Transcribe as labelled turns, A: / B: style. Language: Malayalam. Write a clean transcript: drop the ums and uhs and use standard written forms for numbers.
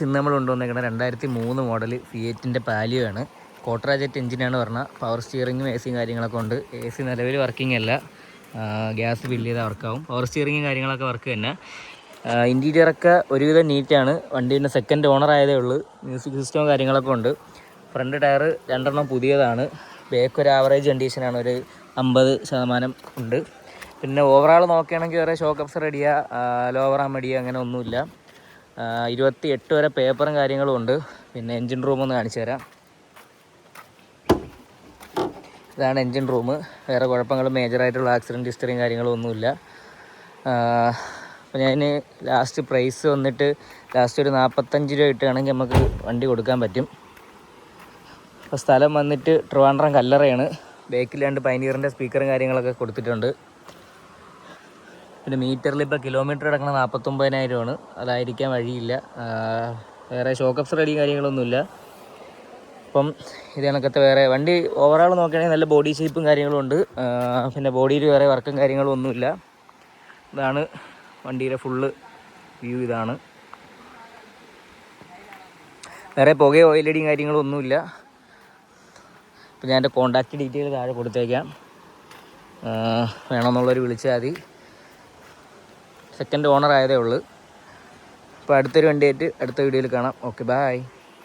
A: ഇന്ന് നമ്മൾ കൊണ്ടുവന്നേക്കുന്നത് 2003 മോഡൽ ഫിയറ്റിൻ്റെ പാലിയോ ആണ്. കോട്രാ ജെറ്റ് എഞ്ചിനാണ് പറഞ്ഞാൽ പവർ സ്റ്റിയറിങ്ങും എ സിയും കാര്യങ്ങളൊക്കെ ഉണ്ട്. എ സി നിലവിൽ വർക്കിംഗ് അല്ല, ഗ്യാസ് ബില്ല് ചെയ്താൽ വർക്കാവും. പവർ സ്റ്റിയറിങ്ങും കാര്യങ്ങളൊക്കെ വർക്ക് തന്നെ. ഇൻറ്റീരിയറൊക്കെ ഒരുവിധം നീറ്റാണ്. വണ്ടീൻ്റെ സെക്കൻഡ് ഓണർ ആയതേ ഉള്ളൂ. മ്യൂസിക് സിസ്റ്റവും കാര്യങ്ങളൊക്കെ ഉണ്ട്. ഫ്രണ്ട് ടയർ 2 പുതിയതാണ്. ബാക്ക് ഒരു ആവറേജ് കണ്ടീഷനാണ്, ഒരു 50% ഉണ്ട്. പിന്നെ ഓവറാൾ നോക്കുകയാണെങ്കിൽ വേറെ ഷോക്ക് അബ്സർ അടിയ, ലോവർ ആം അടിയ അങ്ങനെ ഒന്നുമില്ല. 28 വരെ പേപ്പറും കാര്യങ്ങളും ഉണ്ട്. പിന്നെ എൻജിൻ റൂം ഒന്ന് കാണിച്ചു തരാം. ഇതാണ് എൻജിൻ റൂം. വേറെ കുഴപ്പങ്ങളും മേജറായിട്ടുള്ള ആക്സിഡൻറ്റ് ഹിസ്റ്ററിയും കാര്യങ്ങളും ഒന്നുമില്ല. അപ്പോൾ ഞാൻ ലാസ്റ്റ് പ്രൈസ് വന്നിട്ട് ലാസ്റ്റ് ഒരു 45 രൂപ ഇട്ടാണെങ്കിൽ നമുക്ക് വണ്ടി കൊടുക്കാൻ പറ്റും. അപ്പോൾ സ്ഥലം വന്നിട്ട് ട്രിവാൻഡ്രം കല്ലറയാണ്. ബാക്കിൽ 2 പൈനീറിൻ്റെ സ്പീക്കറും കാര്യങ്ങളൊക്കെ കൊടുത്തിട്ടുണ്ട്. പിന്നെ മീറ്ററിൽ ഇപ്പോൾ കിലോമീറ്റർ കിടക്കുന്ന 49,000 അതായിരിക്കാൻ വഴിയില്ല. വേറെ ഷോക്ക് അബ്സർ അടി കാര്യങ്ങളൊന്നുമില്ല. അപ്പം ഇത് കണക്കത്തെ വേറെ വണ്ടി ഓവറാൾ നോക്കുകയാണെങ്കിൽ നല്ല ബോഡി ഷേപ്പും കാര്യങ്ങളും ഉണ്ട്. പിന്നെ ബോഡിയിൽ വേറെ വർക്കും കാര്യങ്ങളും ഒന്നുമില്ല. ഇതാണ് വണ്ടിയുടെ ഫുള്ള് വ്യൂ. ഇതാണ്. വേറെ പുകയോ ഓയിലടിയും കാര്യങ്ങളും ഒന്നുമില്ല. അപ്പോൾ ഞാൻ എൻ്റെ കോൺടാക്റ്റ് ഡീറ്റെയിൽ താഴെ കൊടുത്തേക്കാം. വേണമെന്നുള്ളവർ വിളിച്ചാൽ മതി. സെക്കൻഡ് ഓണർ ആയതേ ഉള്ളൂ. അപ്പോൾ അടുത്തൊരു വണ്ടിയായിട്ട് അടുത്ത വീഡിയോയിൽ കാണാം. Okay, by.